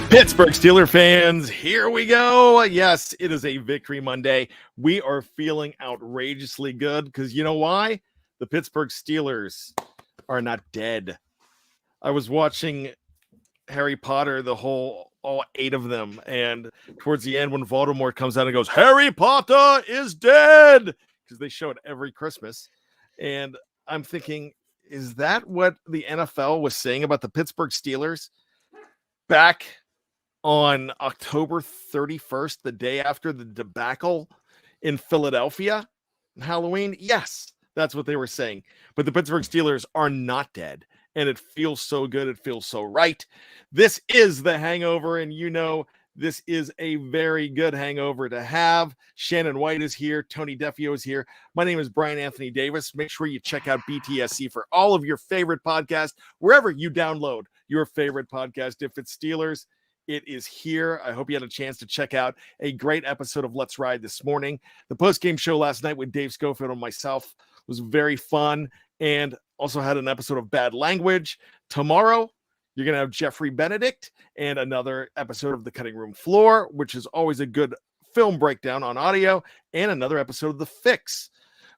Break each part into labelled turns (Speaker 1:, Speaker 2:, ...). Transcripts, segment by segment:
Speaker 1: Pittsburgh Steelers fans, here we go. Yes, it is a Victory Monday. We are feeling outrageously good because you know why? The Pittsburgh Steelers are not dead. I was watching Harry Potter, all 8 of them, and towards the end when Voldemort comes out and goes, Harry Potter is dead, because they show it every Christmas. And I'm thinking, is that what the NFL was saying about the Pittsburgh Steelers back on October 31st, the day after the debacle in Philadelphia, Halloween? Yes, that's what they were saying. But the Pittsburgh Steelers are not dead, and it feels so good. It feels so right. This is the Hangover, and you know this is a very good hangover to have. Shannon White is here. Tony Defeo is here. My name is Bryan Anthony Davis. Make sure you check out BTSC for all of your favorite podcasts, wherever you download your favorite podcast. If it's Steelers, it is here. I hope you had a chance to check out a great episode of Let's Ride this morning. The post-game show last night with Dave Schofield and myself was very fun, and also had an episode of Bad Language. Tomorrow, you're going to have Jeffrey Benedict and another episode of The Cutting Room Floor, which is always a good film breakdown on audio, and another episode of The Fix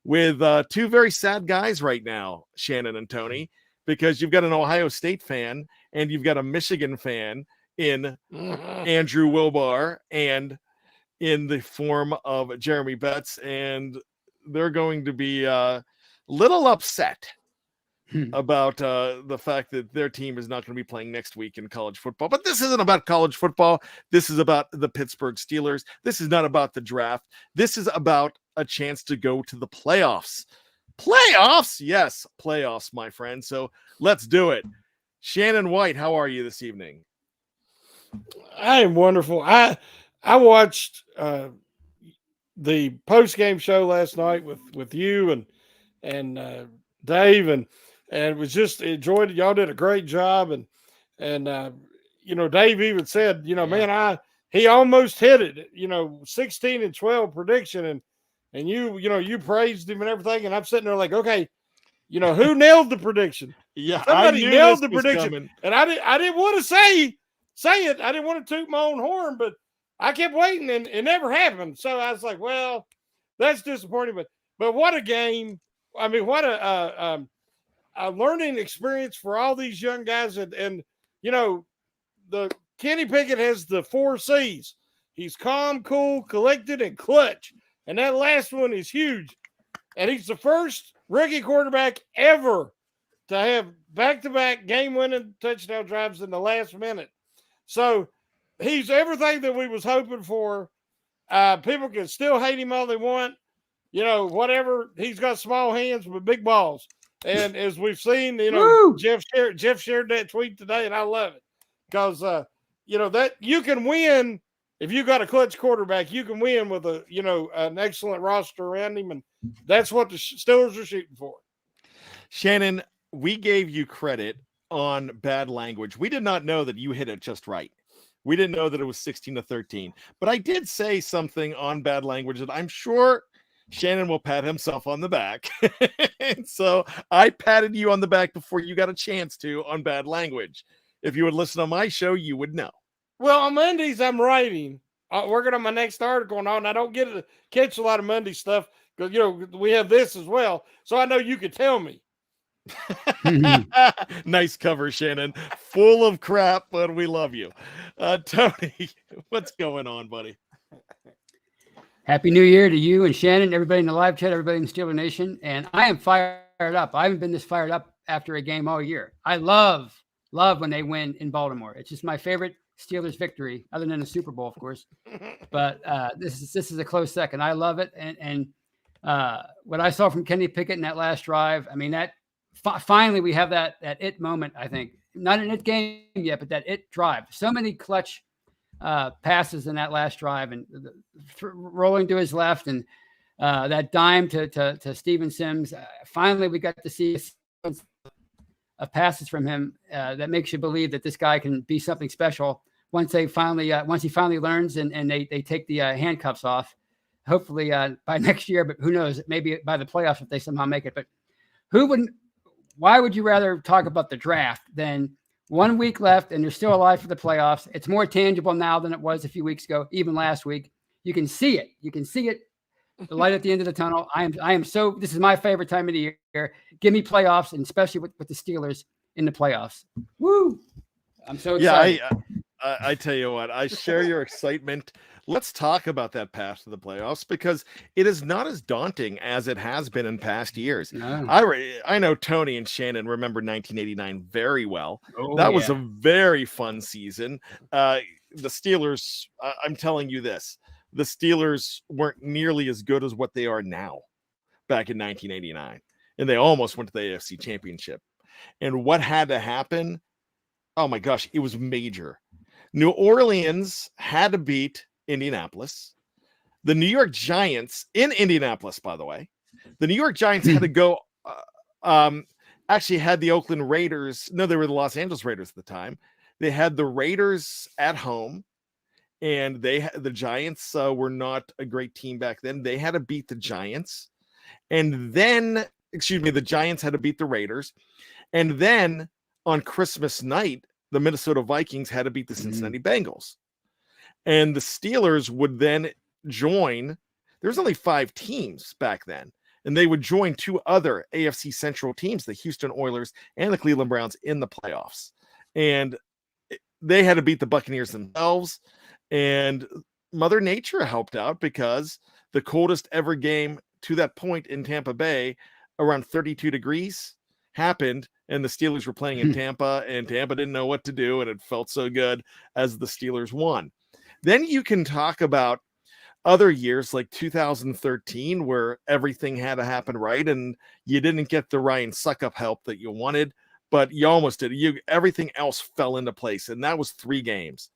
Speaker 1: with 2 very sad guys right now, Shannon and Tony, because you've got an Ohio State fan and you've got a Michigan fan in Andrew Wilbar and in the form of Jeremy Betts, and they're going to be a little upset about the fact that their team is not going to be playing next week in college football. But this isn't about college football. This is about the Pittsburgh Steelers. This is not about the draft. This is about a chance to go to the playoffs. Playoffs? Yes, playoffs, my friend. So let's do it. Shannon White, how are you this evening?
Speaker 2: I am wonderful. I watched the post-game show last night with you and Dave, and was just enjoyed it. Y'all did a great job, and you know, Dave even said, you know, man, he almost hit it, 16-12 prediction, and you praised him and everything, and I'm sitting there like, okay, who nailed the prediction?
Speaker 1: Yeah,
Speaker 2: somebody nailed the prediction, coming. And I didn't want to say it. I didn't want to toot my own horn, but I kept waiting, and it never happened. So I was like, well, that's disappointing. But what a game! I mean, what a learning experience for all these young guys. And the Kenny Pickett has the 4 C's. He's calm, cool, collected, and clutch. And that last one is huge. And he's the first rookie quarterback ever to have back-to-back game-winning touchdown drives in the last minute. So he's everything that we was hoping for. People can still hate him all they want. Whatever. He's got small hands but big balls. And as we've seen, Jeff shared that tweet today, and I love it. Because, that you can win if you got a clutch quarterback. You can win with an excellent roster around him, and that's what the Steelers are shooting for.
Speaker 1: Shannon, we gave you credit on Bad Language. We did not know that you hit it just right. We didn't know that it was 16-13. But I did say something on Bad Language that I'm sure Shannon will pat himself on the back. And so I patted you on the back before you got a chance to on Bad Language. If you would listen on my show, you would know.
Speaker 2: Well, on Mondays, I'm writing. Working on my next article and all, and I don't get to catch a lot of Monday stuff because, we have this as well. So I know you could tell me.
Speaker 1: Nice cover, Shannon. Full of crap, but we love you. Tony, what's going on, buddy?
Speaker 3: Happy New Year to you and Shannon, everybody in the live chat, everybody in the Steeler Nation. And I am fired up. I haven't been this fired up after a game all year. I love when they win in Baltimore. It's just my favorite Steelers victory, other than the Super Bowl, of course. But this is a close second. I love it. And what I saw from Kenny Pickett in that last drive, I mean, that finally we have that it moment, I think. Not an it game yet, but that it drive. So many clutch passes in that last drive, and rolling to his left, and that dime to Steven Sims. Finally, we got to see of passes from him that makes you believe that this guy can be something special once he finally learns and they take the handcuffs off. Hopefully by next year, but who knows? Maybe by the playoffs if they somehow make it. But why would you rather talk about the draft than 1 week left, and they're still alive for the playoffs. It's more tangible now than it was a few weeks ago, even last week. You can see it. You can see it. The light at the end of the tunnel. This is my favorite time of the year. Give me playoffs, and especially with the Steelers in the playoffs. Woo! I'm so excited.
Speaker 1: Yeah, I tell you what, I share your excitement. Let's talk about that path to the playoffs because it is not as daunting as it has been in past years.
Speaker 3: No.
Speaker 1: I know Tony and Shannon remember 1989 very well.
Speaker 3: Oh,
Speaker 1: that was a very fun season. The Steelers, I'm telling you this, the Steelers weren't nearly as good as what they are now back in 1989. And they almost went to the AFC Championship. And what had to happen? Oh my gosh, it was major. New Orleans had to beat Indianapolis. The New York Giants in Indianapolis, by the way, the New York Giants had to go, actually had the Oakland Raiders. No, they were the Los Angeles Raiders at the time. They had the Raiders at home, and the Giants were not a great team back then. They had to beat the Giants, and then, the Giants had to beat the Raiders, and then on Christmas night, the Minnesota Vikings had to beat the Cincinnati Bengals. And the Steelers would then join. There's only 5 teams back then. And they would join 2 other AFC Central teams, the Houston Oilers and the Cleveland Browns, in the playoffs. And they had to beat the Buccaneers themselves. And Mother Nature helped out because the coldest ever game to that point in Tampa Bay, around 32 degrees, happened. And the Steelers were playing in Tampa, and Tampa didn't know what to do, and it felt so good as the Steelers won. Then you can talk about other years like 2013 where everything had to happen right, and you didn't get the Ryan Suckup help that you wanted, but you almost did. Everything else fell into place, and that was 3 games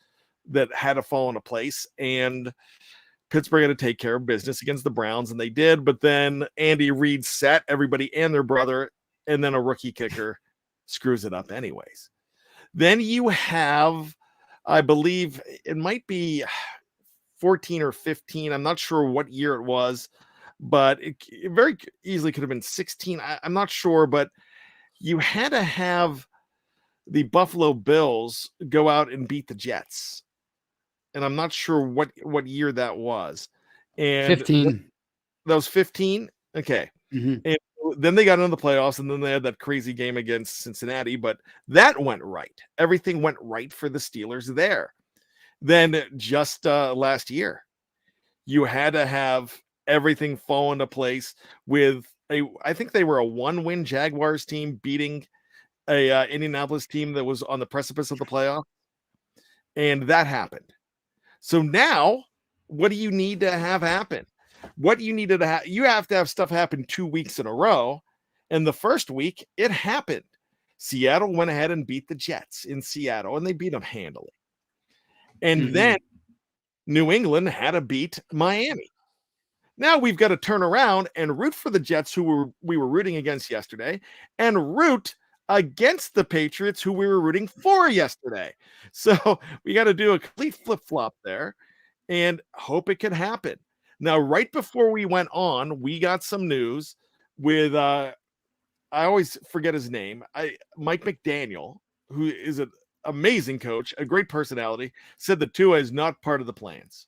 Speaker 1: that had to fall into place, and Pittsburgh had to take care of business against the Browns, and they did, but then Andy Reid sat everybody and their brother, and then a rookie kicker screws it up anyways. Then you have, I believe it might be 14 or 15. I'm not sure what year it was, but it very easily could have been 16. I'm not sure, but you had to have the Buffalo Bills go out and beat the Jets. And I'm not sure what year that was. And
Speaker 3: 15.
Speaker 1: That was 15? Okay. And then they got into the playoffs, and then they had that crazy game against Cincinnati, but that went right. Everything went right for the Steelers there. Then just last year, you had to have everything fall into place with I think they were a 1-win Jaguars team beating a Indianapolis team that was on the precipice of the playoff, and that happened. So now, what do you need to have happen? What you needed to have, you have to have stuff happen 2 weeks in a row. And the first week, it happened. Seattle went ahead and beat the Jets in Seattle, and they beat them handily. And then New England had to beat Miami. Now we've got to turn around and root for the Jets, who we were rooting against yesterday, and root against the Patriots, who we were rooting for yesterday. So we got to do a complete flip-flop there and hope it can happen. Now, right before we went on, we got some news with, I always forget his name, Mike McDaniel, who is an amazing coach, a great personality, said that Tua is not part of the plans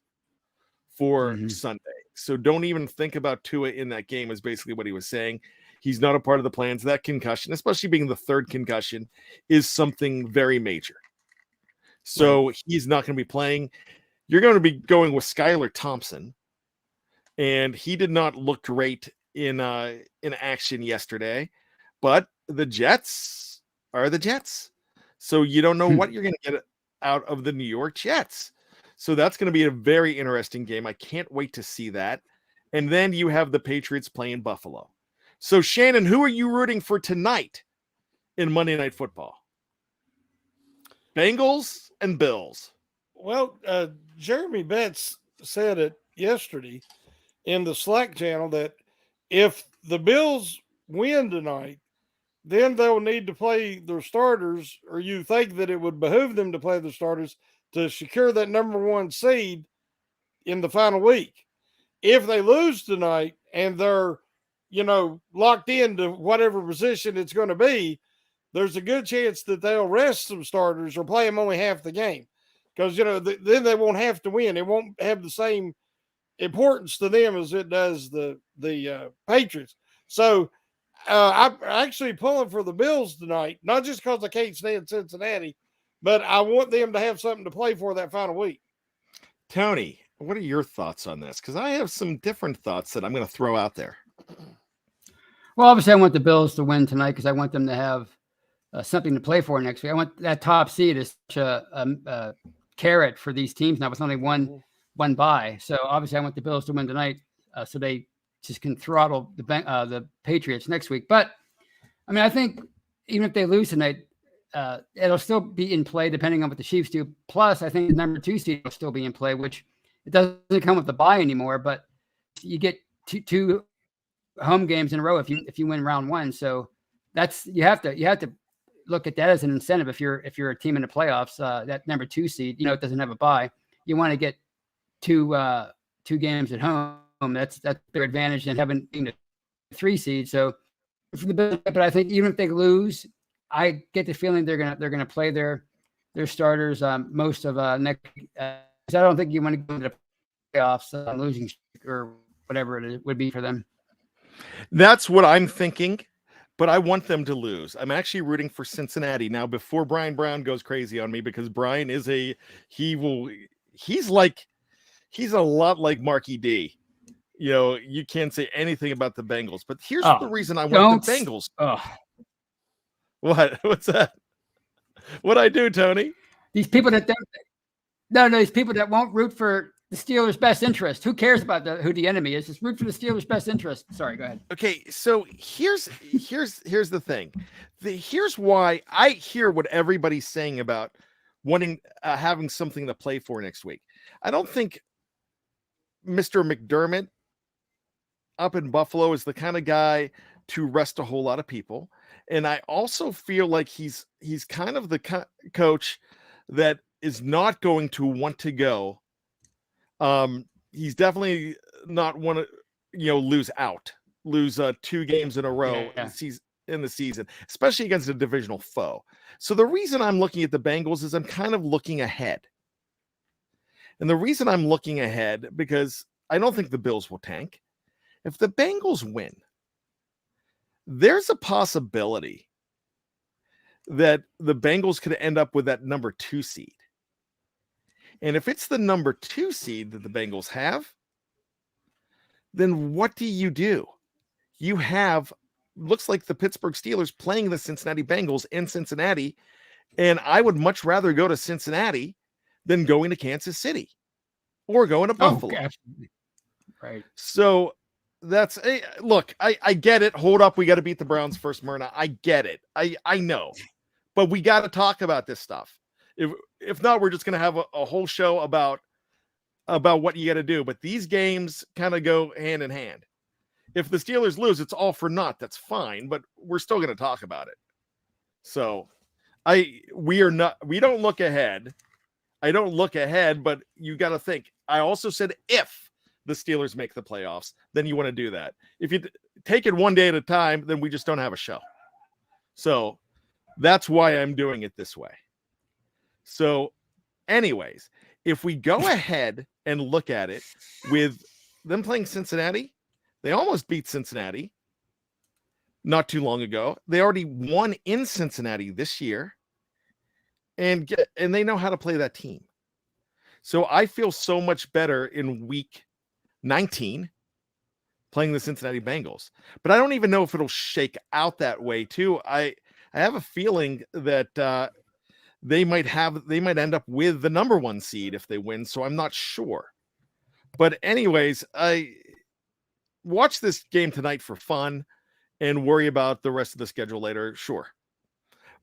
Speaker 1: for Sunday. So don't even think about Tua in that game is basically what he was saying. He's not a part of the plans. That concussion, especially being the 3rd concussion, is something very major. So he's not going to be playing. You're going to be going with Skylar Thompson, and he did not look great in action yesterday. But the Jets are the Jets. So you don't know what you're going to get out of the New York Jets. So that's going to be a very interesting game. I can't wait to see that. And then you have the Patriots playing Buffalo. So, Shannon, who are you rooting for tonight in Monday Night Football? Bengals and Bills.
Speaker 2: Well, Jeremy Betts said it yesterday in the Slack channel that if the Bills win tonight, then they'll need to play their starters, or you think that it would behoove them to play the starters to secure that number 1 seed in the final week. If they lose tonight and they're, locked into whatever position it's going to be, there's a good chance that they'll rest some starters or play them only half the game because, then they won't have to win. It won't have the same importance to them as it does the Patriots. So I'm actually pulling for the Bills tonight, not just because I can't stand Cincinnati, but I want them to have something to play for that final week.
Speaker 1: Tony, what are your thoughts on this? Because I have some different thoughts that I'm going to throw out there.
Speaker 3: Well, obviously, I want the Bills to win tonight because I want them to have something to play for next week. I want that top seed is such a carrot for these teams now with only one bye. So obviously, I want the Bills to win tonight so they just can throttle the Patriots next week. But I mean, I think even if they lose tonight, it'll still be in play depending on what the Chiefs do. Plus, I think the number 2 seed will still be in play, which it doesn't come with the bye anymore. But you get two home games in a row if you win round 1. So that's you have to look at that as an incentive if you're a team in the playoffs. That number 2 seed, it doesn't have a bye. You want to get two games at home. That's their advantage than having being the 3 seed. So for the but I think even if they lose, I get the feeling they're gonna play their starters most of next. I don't think you want to go to the playoffs losing or whatever it would be for them.
Speaker 1: That's what I'm thinking, but I want them to lose. I'm actually rooting for Cincinnati now. Before Brian Brown goes crazy on me, because Brian is he's a lot like Marky D. You can't say anything about the Bengals, but here's the reason I want the Bengals. What's that? What'd I do, Tony?
Speaker 3: These people that these people that won't root for the Steelers' best interest. Who cares about who the enemy is? Just root for the Steelers' best interest. Sorry, go ahead.
Speaker 1: Okay, so here's the thing. Here's why I hear what everybody's saying about wanting having something to play for next week. I don't think Mr. McDermott up in Buffalo is the kind of guy to rest a whole lot of people. And I also feel like he's kind of the coach that is not going to want to go. He's definitely not want to, lose 2 games in a row in the season, especially against a divisional foe. So the reason I'm looking at the Bengals is I'm kind of looking ahead. And the reason I'm looking ahead, because I don't think the Bills will tank. If the Bengals win, there's a possibility that the Bengals could end up with that number 2 seed. And if it's the number 2 seed that the Bengals have, then what do? You have, looks like the Pittsburgh Steelers playing the Cincinnati Bengals in Cincinnati. And I would much rather go to Cincinnati than going to Kansas City or going to Buffalo.
Speaker 3: Absolutely. Right. So
Speaker 1: that's look, I get it. Hold up. We got to beat the Browns first, Myrna. I get it. I know, but we got to talk about this stuff. If not, we're just going to have a whole show about what you got to do. But these games kind of go hand in hand. If the Steelers lose, it's all for naught. That's fine, but we're still going to talk about it. So we don't look ahead. I don't look ahead, but you got to think. I also said if the Steelers make the playoffs, then you want to do that. If you take it one day at a time, then we just don't have a show. So that's why I'm doing it this way. So anyways, if we go ahead and look at it with them playing Cincinnati, they almost beat Cincinnati not too long ago. They already won in Cincinnati this year, and they know how to play that team. So I feel so much better in week 19 playing the Cincinnati Bengals. But I don't even know if it'll shake out that way too. I have a feeling that they might end up with the number 1 seed if they win, so I'm not sure. But anyways, I watch this game tonight for fun and worry about the rest of the schedule later, sure.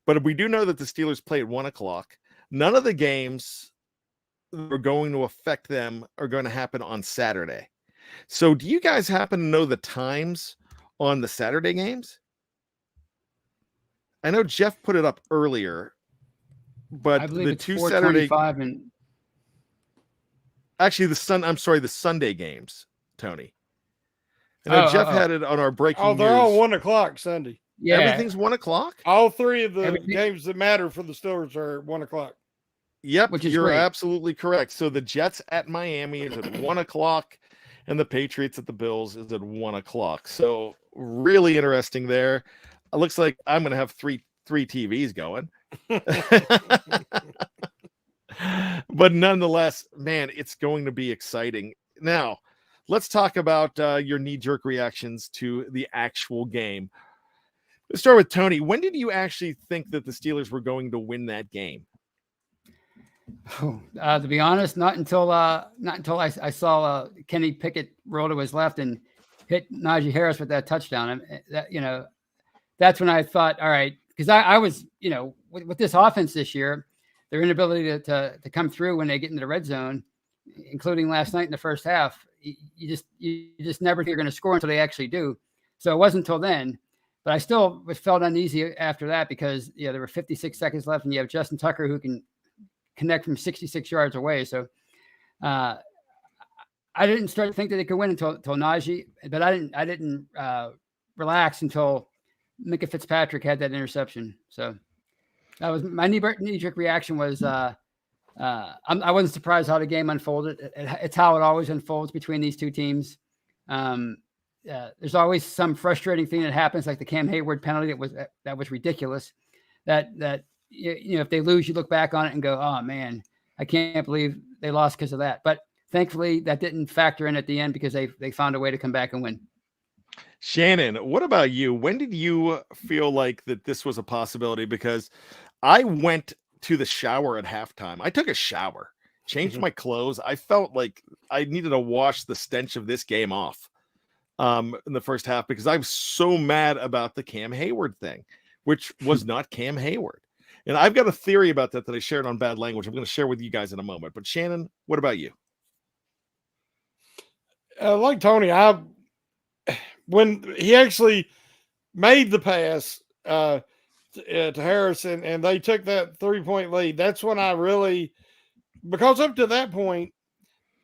Speaker 1: But we do know that the Steelers play at 1:00. None of the games that are going to affect them are going to happen on Saturday. So do you guys happen to know the times on the Saturday games? I know Jeff put it up earlier, but the 2 Saturday
Speaker 3: and
Speaker 1: actually the Sunday games, Tony. I know Jeff had it on our breaking news.
Speaker 2: They're all 1:00 Sunday.
Speaker 3: Yeah.
Speaker 1: Everything's 1 o'clock.
Speaker 2: All three of the
Speaker 3: Everything-
Speaker 2: games that matter for the Steelers are 1 o'clock.
Speaker 1: Yep,
Speaker 3: Which is
Speaker 1: you're
Speaker 3: great.
Speaker 1: absolutely correct. So the Jets at Miami is at 1 o'clock, and the Patriots at the Bills is at 1 o'clock. So really interesting there. It looks like I'm going to have three TVs going. But nonetheless, man, it's going to be exciting. Now, let's talk about your knee-jerk reactions to the actual game. Let's start with Tony. When did you actually think that the Steelers were going to win that game?
Speaker 3: To be honest, not until I saw Kenny Pickett roll to his left and hit Najee Harris with that touchdown. That's when I thought, all right, because I was, with this offense this year, their inability to come through when they get into the red zone, including last night in the first half, you just never think you're going to score until they actually do. So it wasn't until then, but I still felt uneasy after that because there were 56 seconds left, and you have Justin Tucker who can connect from 66 yards away. So I didn't start to think that they could win until Najee, but I didn't relax until Minka Fitzpatrick had that interception. So that was my knee-jerk reaction. Was I wasn't surprised how the game unfolded. It's how it always unfolds between these two teams. There's always some frustrating thing that happens, like the Cam Hayward penalty. That was ridiculous. That if they lose, you look back on it and go, oh man, I can't believe they lost because of that. But thankfully that didn't factor in at the end because they found a way to come back and win.
Speaker 1: Shannon, what about you? When did you feel like that this was a possibility? Because I went to the shower at halftime. I took a shower, changed my clothes. I felt like I needed to wash the stench of this game off in the first half because I was so mad about the Cam Hayward thing, which was not Cam Hayward. And I've got a theory about that I shared on Bad Language. I'm going to share with you guys in a moment. But Shannon, what about you?
Speaker 2: Like Tony, when he actually made the pass to Harris and they took that 3-point lead, that's when I really, because up to that point,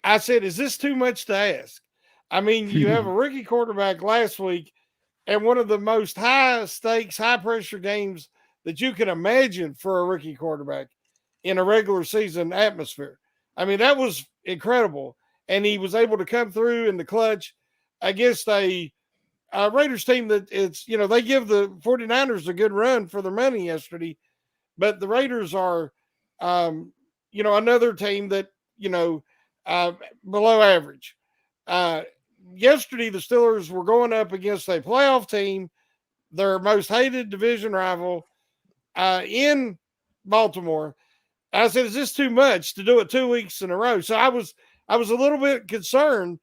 Speaker 2: I said, is this too much to ask? I mean, you have a rookie quarterback last week and one of the most high stakes, high pressure games that you can imagine for a rookie quarterback in a regular season atmosphere. I mean, that was incredible. And he was able to come through in the clutch against a Raiders team that they give the 49ers a good run for their money yesterday, but the Raiders are, another team that, below average. Yesterday, the Steelers were going up against a playoff team, their most hated division rival, in Baltimore. I said, is this too much to do it 2 weeks in a row? So I was a little bit concerned,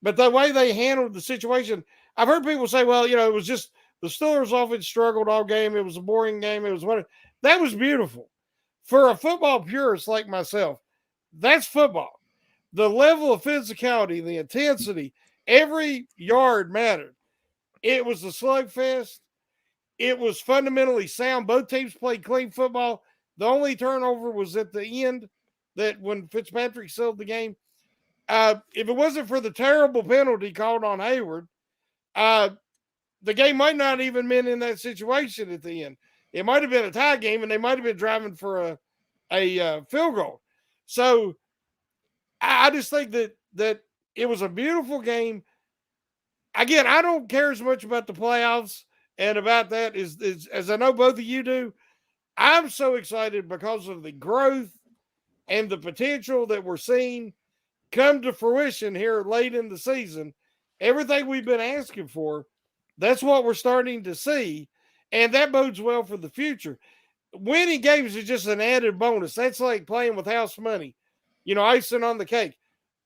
Speaker 2: but the way they handled the situation, I've heard people say, well, it was just the Steelers offense struggled all game. It was a boring game. It was whatever. That was beautiful. For a football purist like myself, that's football. The level of physicality, the intensity, every yard mattered. It was a slugfest. It was fundamentally sound. Both teams played clean football. The only turnover was at the end, that when Fitzpatrick sealed the game. If it wasn't for the terrible penalty called on Hayward, the game might not even been in that situation at the end. It might have been a tie game, and they might have been driving for a field goal. So I just think that it was a beautiful game. Again, I don't care as much about the playoffs and about that as I know both of you do. I'm so excited because of the growth and the potential that we're seeing come to fruition here late in the season. Everything we've been asking for, that's what we're starting to see, and that bodes well for the future. Winning games is just an added bonus. That's like playing with house money, icing on the cake.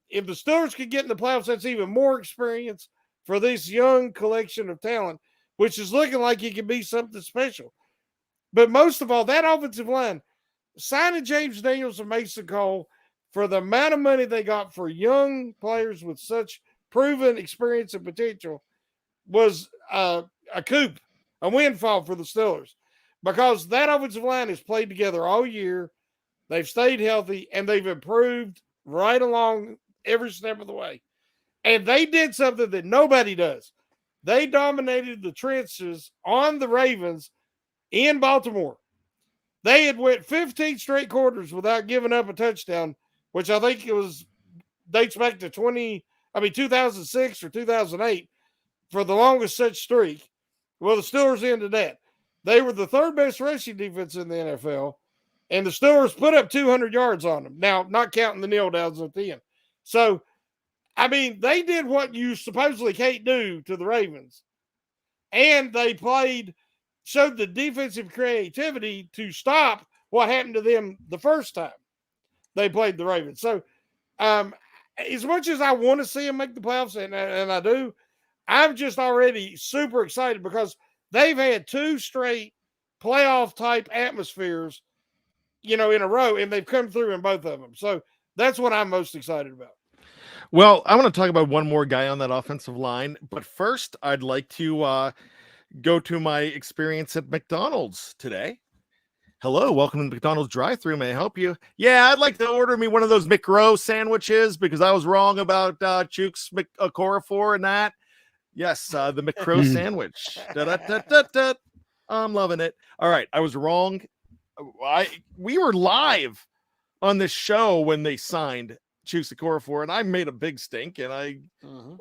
Speaker 2: If the Steelers could get in the playoffs, that's even more experience for this young collection of talent, which is looking like it could be something special. But most of all, that offensive line, signing James Daniels and Mason Cole for the amount of money they got for young players with such proven experience and potential was a coup, a windfall for the Steelers, because that offensive line has played together all year. They've stayed healthy, and they've improved right along every step of the way. And they did something that nobody does. They dominated the trenches on the Ravens in Baltimore. They had went 15 straight quarters without giving up a touchdown, which I think dates back to 2006 or 2008 for the longest such streak. Well, the Steelers ended that. They were the third best rushing defense in the NFL, and the Steelers put up 200 yards on them. Now, not counting the kneel downs at the end. So, I mean, they did what you supposedly can't do to the Ravens, and they showed the defensive creativity to stop what happened to them the first time they played the Ravens. So, as much as I want to see them make the playoffs, and I do, I'm just already super excited because they've had 2 straight playoff type atmospheres, in a row, and they've come through in both of them. So that's what I'm most excited about.
Speaker 1: Well, I want to talk about one more guy on that offensive line, but first I'd like to go to my experience at McDonald's today. Hello, welcome to McDonald's drive-thru. May I help you? Yeah, I'd like to order me one of those McRow sandwiches because I was wrong about Chooks Okorafor and that. Yes, the McRow sandwich. Da-da-da-da-da. I'm loving it. All right, I was wrong. We were live on this show when they signed Chooks Okorafor, and I made a big stink, and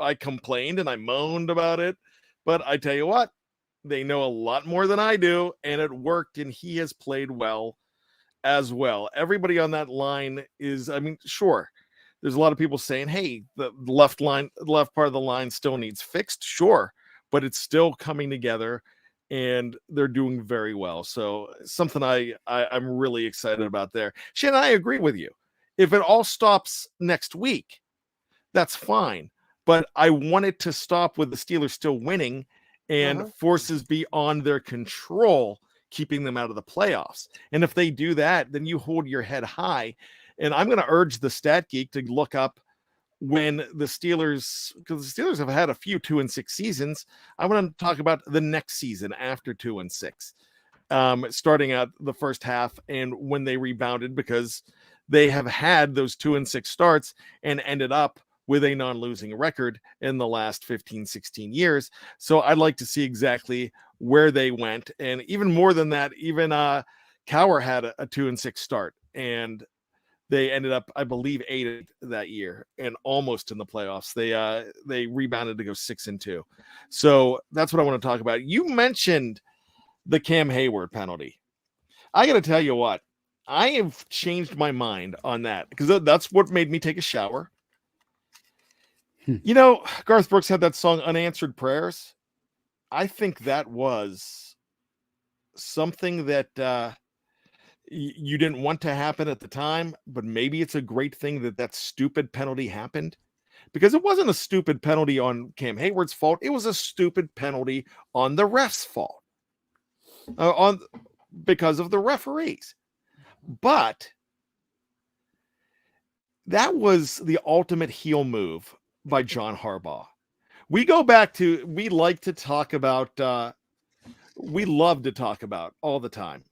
Speaker 1: I complained and I moaned about it. But I tell you what, they know a lot more than I do, and it worked, and he has played well as well. Everybody on that line is, sure, there's a lot of people saying, hey, the left part of the line still needs fixed. Sure, but it's still coming together, and they're doing very well. So something I'm really excited about there. Shannon, I agree with you. If it all stops next week, that's fine. But I want it to stop with the Steelers still winning and forces beyond their control, keeping them out of the playoffs. And if they do that, then you hold your head high. And I'm going to urge the Stat Geek to look up when the Steelers, because the Steelers have had a few 2-6 seasons. I want to talk about the next season after 2-6, starting out the first half and when they rebounded, because they have had those 2-6 starts and ended up with a non-losing record in the last 15, 16 years. So I'd like to see exactly where they went. And even more than that, even Cowher had a 2-6 start, and they ended up, I believe, 8 that year and almost in the playoffs. They rebounded to go 6-2. So that's what I want to talk about. You mentioned the Cam Hayward penalty. I got to tell you what, I have changed my mind on that because that's what made me take a shower. Garth Brooks had that song Unanswered Prayers. I think that was something that you didn't want to happen at the time, but maybe it's a great thing that stupid penalty happened, because it wasn't a stupid penalty on Cam Hayward's fault. It was a stupid penalty on the ref's fault, because of the referees. But that was the ultimate heel move by John Harbaugh. We love to talk about all the time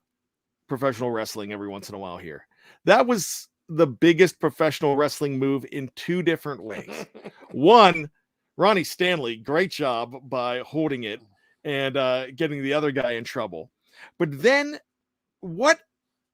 Speaker 1: professional wrestling every once in a while here. That was the biggest professional wrestling move in 2 different ways. One, Ronnie Stanley, great job by holding it and getting the other guy in trouble. But then what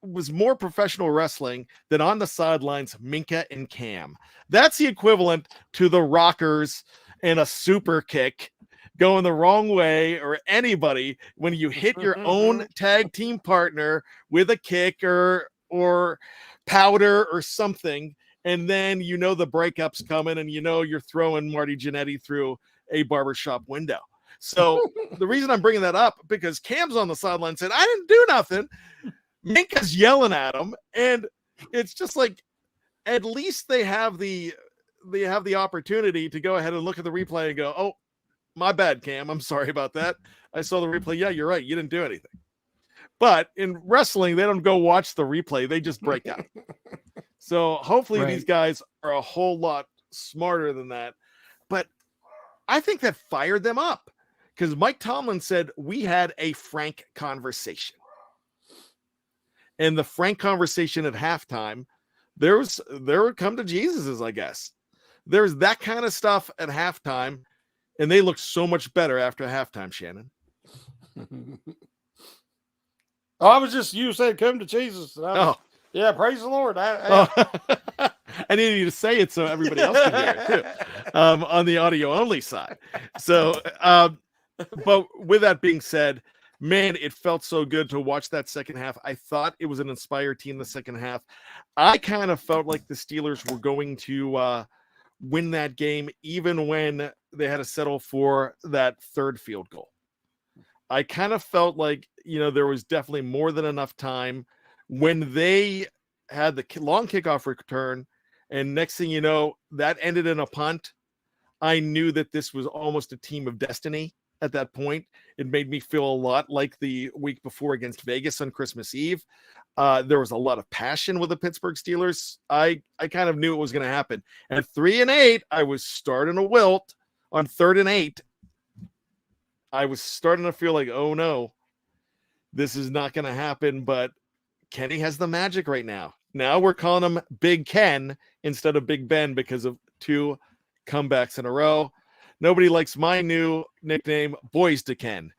Speaker 1: was more professional wrestling than on the sidelines, Minka and Cam? That's the equivalent to the Rockers and a super kick going the wrong way, or anybody when you hit your own tag team partner with a kick or powder or something, and then the breakup's coming, and you're throwing Marty Jannetty through a barbershop window. So the reason I'm bringing that up, because Cam's on the sideline said, I didn't do nothing. Minka's yelling at him, and it's just like, at least they have the opportunity to go ahead and look at the replay and go, oh, my bad, Cam. I'm sorry about that. I saw the replay. Yeah, you're right. You didn't do anything. But in wrestling, they don't go watch the replay. They just break out. So hopefully these guys are a whole lot smarter than that. But I think that fired them up, because Mike Tomlin said we had a frank conversation. And the frank conversation at halftime, there would come to Jesus's, I guess. There's that kind of stuff at halftime. And they looked so much better after halftime, Shannon.
Speaker 2: You said come to Jesus. Yeah, praise the Lord.
Speaker 1: I needed you to say it so everybody else can hear it too, on the audio only side. So, but with that being said, man, it felt so good to watch that second half. I thought it was an inspired team the second half. I kind of felt like the Steelers were going to win that game, even when they had to settle for that third field goal. I kind of felt like, there was definitely more than enough time when they had the long kickoff return. And next thing you know, that ended in a punt. I knew that this was almost a team of destiny at that point. It made me feel a lot like the week before against Vegas on Christmas Eve. There was a lot of passion with the Pittsburgh Steelers. I kind of knew it was going to happen. At 3-8, I was starting to wilt. On 3rd and 8, I was starting to feel like, oh no, this is not going to happen. But Kenny has the magic right now. Now we're calling him Big Ken instead of Big Ben because of 2 comebacks in a row. Nobody likes my new nickname, Boys to Ken.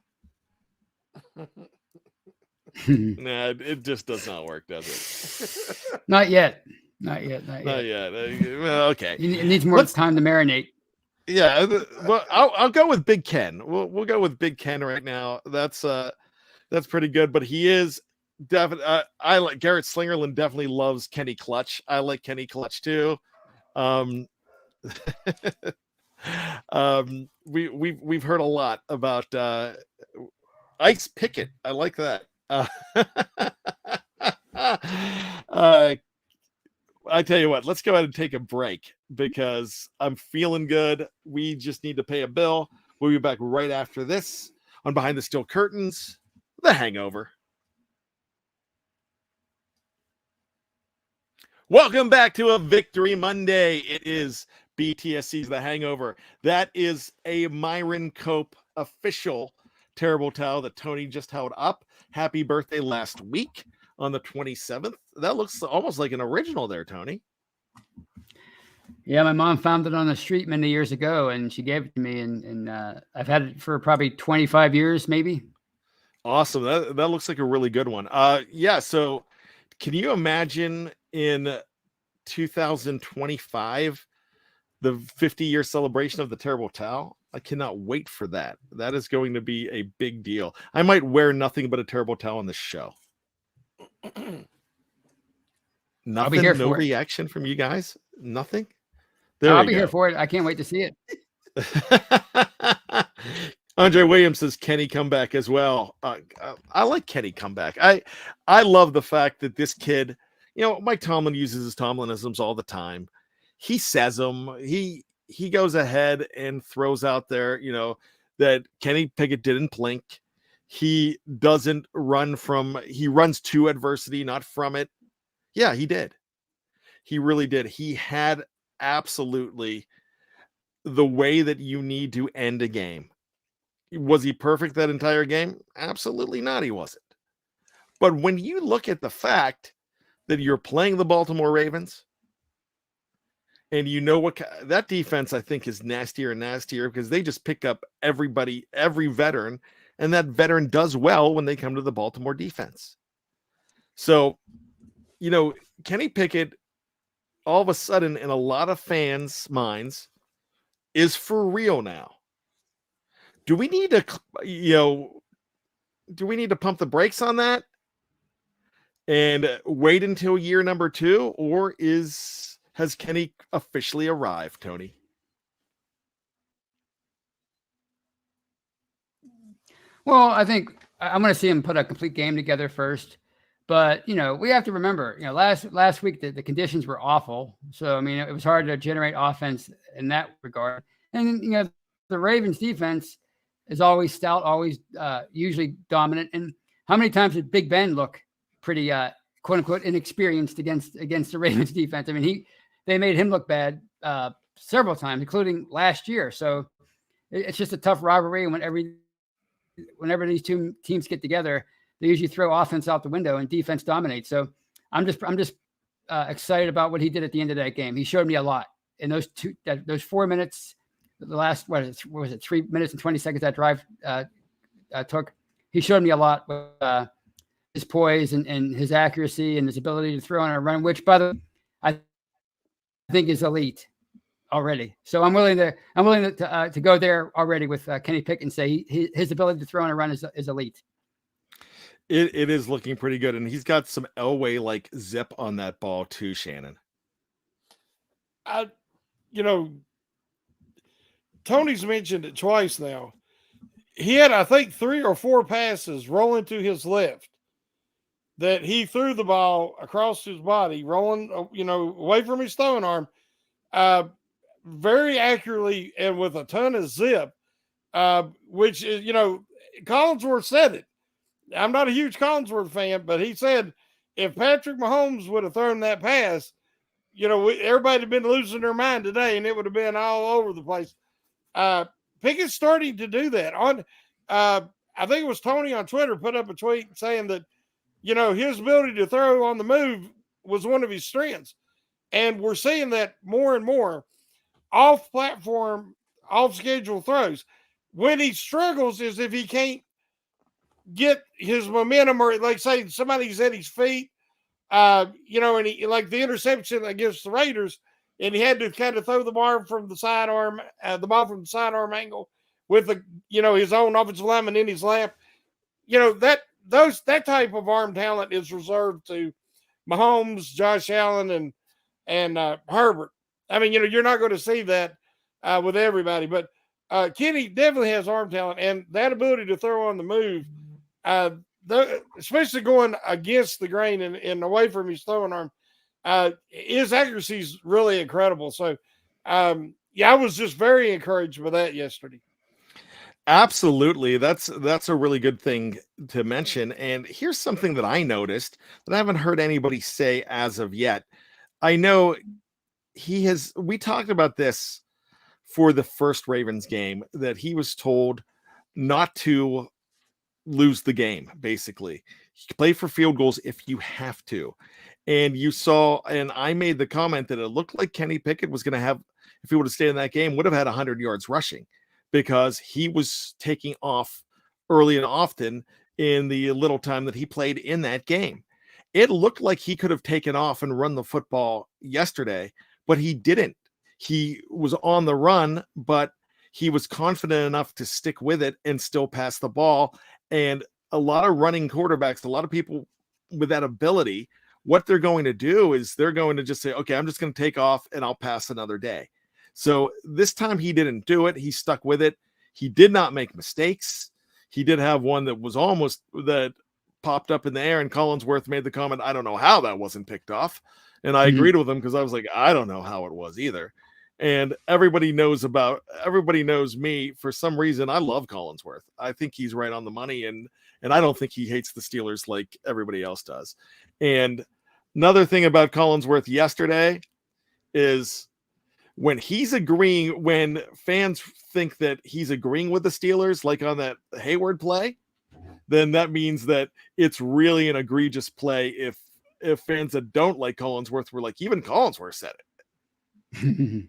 Speaker 1: Nah, it just does not work, does it?
Speaker 3: Not yet. Well,
Speaker 1: okay.
Speaker 3: It needs more time to marinate.
Speaker 1: Yeah, well, I'll go with Big Ken. We'll go with Big Ken right now. That's pretty good. But he is definitely. I like Garrett Slingerland. Definitely loves Kenny Clutch. I like Kenny Clutch too. We've heard a lot about Ice Pickett. I like that. I tell you what, let's go ahead and take a break because I'm feeling good. We just need to pay a bill. We'll be back right after this on Behind the Steel Curtains, The Hangover. Welcome back to a Victory Monday. It is BTSC's The Hangover. That is a Myron Cope official terrible towel that Tony just held up. Happy birthday last week on the 27th. That looks almost like an original there, Tony.
Speaker 3: Yeah, my mom found it on the street many years ago, and she gave it to me, and I've had it for probably 25 years, maybe.
Speaker 1: Awesome. That looks like a really good one. Yeah, so can you imagine in 2025 the 50-year celebration of the terrible towel? I cannot wait for that. That is going to be a big deal. I might wear nothing but a terrible towel on this show. Nothing, no reaction from you guys? Nothing?
Speaker 3: I'll be here for it. I can't wait to see it.
Speaker 1: Andre Williams says Kenny comeback as well. I like Kenny comeback. I love the fact that this kid, Mike Tomlin uses his Tomlinisms all the time. He says them. He goes ahead and throws out there, that Kenny Pickett didn't blink. He doesn't run he runs to adversity, not from it. Yeah, he did. He really did. He had absolutely the way that you need to end a game. Was he perfect that entire game? Absolutely not. He wasn't. But when you look at the fact that you're playing the Baltimore Ravens, and what that defense, I think, is nastier and nastier because they just pick up every veteran, and that veteran does well when they come to the Baltimore defense. So, Kenny Pickett, all of a sudden, in a lot of fans' minds, is for real now. Do we need to, pump the brakes on that and wait until year number 2, or has Kenny officially arrived, Tony?
Speaker 3: Well, I think I'm going to see him put a complete game together first. But, we have to remember, last week the conditions were awful. So, it was hard to generate offense in that regard. And, the Ravens defense is always stout, always usually dominant. And how many times did Big Ben look pretty, quote unquote, inexperienced against the Ravens defense? They made him look bad several times, including last year. So it's just a tough rivalry. And whenever these two teams get together, they usually throw offense out the window and defense dominates. So I'm just excited about what he did at the end of that game. He showed me a lot in those 4 minutes, the last, what was it, 3 minutes and 20 seconds that drive took. He showed me a lot with his poise and his accuracy and his ability to throw on a run, which, by the way, I think is elite already. So I'm willing to go there already with Kenny Pickett and say his ability to throw on a run is elite.
Speaker 1: It is looking pretty good, and he's got some Elway like zip on that ball too, Shannon.
Speaker 2: Tony's mentioned it twice now. He had, I think, 3 or 4 passes rolling to his left that he threw the ball across his body, rolling, away from his throwing arm, very accurately and with a ton of zip, which is, Collinsworth said it. I'm not a huge Collinsworth fan, but he said if Patrick Mahomes would have thrown that pass, everybody had been losing their mind today, and it would have been all over the place. Pickett's starting to do that. I think it was Tony on Twitter put up a tweet saying that, his ability to throw on the move was one of his strengths. And we're seeing that more and more off-platform, off-schedule throws. When he struggles is if he can't get his momentum, or like say somebody's at his feet, and he, like the interception against the Raiders, and he had to kind of throw the ball from the sidearm angle with his own offensive lineman in his lap. That type of arm talent is reserved to Mahomes, Josh Allen, and Herbert. I mean, you're not going to see that with everybody, but Kenny definitely has arm talent, and that ability to throw on the move, especially going against the grain and away from his throwing arm, his accuracy is really incredible. So, I was just very encouraged by that yesterday.
Speaker 1: Absolutely. That's a really good thing to mention. And here's something that I noticed that I haven't heard anybody say as of yet. I know we talked about this for the first Ravens game, that he was told not to lose the game, basically. You play for field goals if you have to. And you saw, and I made the comment that it looked like Kenny Pickett was going to have, if he would have stayed in that game, would have had 100 yards rushing, because he was taking off early and often in the little time that he played in that game. It looked like he could have taken off and run the football yesterday, but he didn't. He was on the run, but he was confident enough to stick with it and still pass the ball. And a lot of running quarterbacks, a lot of people with that ability, what they're going to do is they're going to just say, okay, I'm just going to take off and I'll pass another day. So this time he didn't do it. He stuck with it. He did not make mistakes. He did have one that popped up in the air, and Collinsworth made the comment, I don't know how that wasn't picked off. And I agreed with him, because I was like, I don't know how it was either. And everybody knows me. For some reason, I love Collinsworth. I think he's right on the money, and I don't think he hates the Steelers like everybody else does. And another thing about Collinsworth yesterday is when fans think that he's agreeing with the Steelers, like on that Hayward play, then that means that it's really an egregious play. If fans that don't like Collinsworth were like, even Collinsworth said it.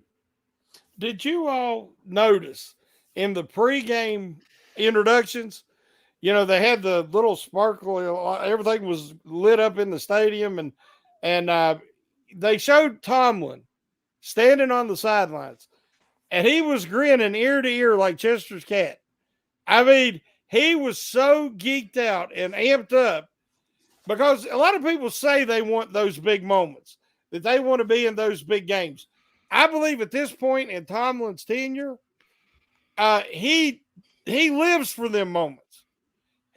Speaker 2: Did you all notice in the pregame introductions, they had the little sparkle, everything was lit up in the stadium, and they showed Tomlin standing on the sidelines, and he was grinning ear to ear like Chester's cat. I mean, he was so geeked out and amped up, because a lot of people say they want those big moments, that they want to be in those big games. I believe at this point in Tomlin's tenure, he lives for them moments.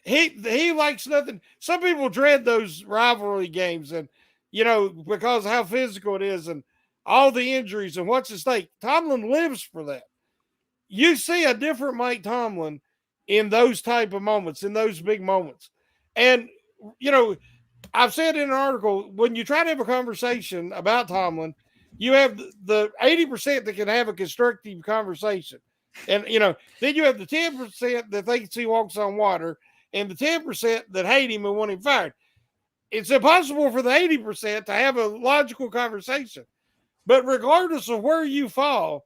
Speaker 2: He likes nothing. Some people dread those rivalry games, and because of how physical it is and all the injuries and what's at stake. Tomlin lives for that. You see a different Mike Tomlin in those type of moments, in those big moments. And, I've said in an article, when you try to have a conversation about Tomlin, you have the 80% that can have a constructive conversation. And, then you have the 10% that thinks he walks on water, and the 10% that hate him and want him fired. It's impossible for the 80% to have a logical conversation. But regardless of where you fall,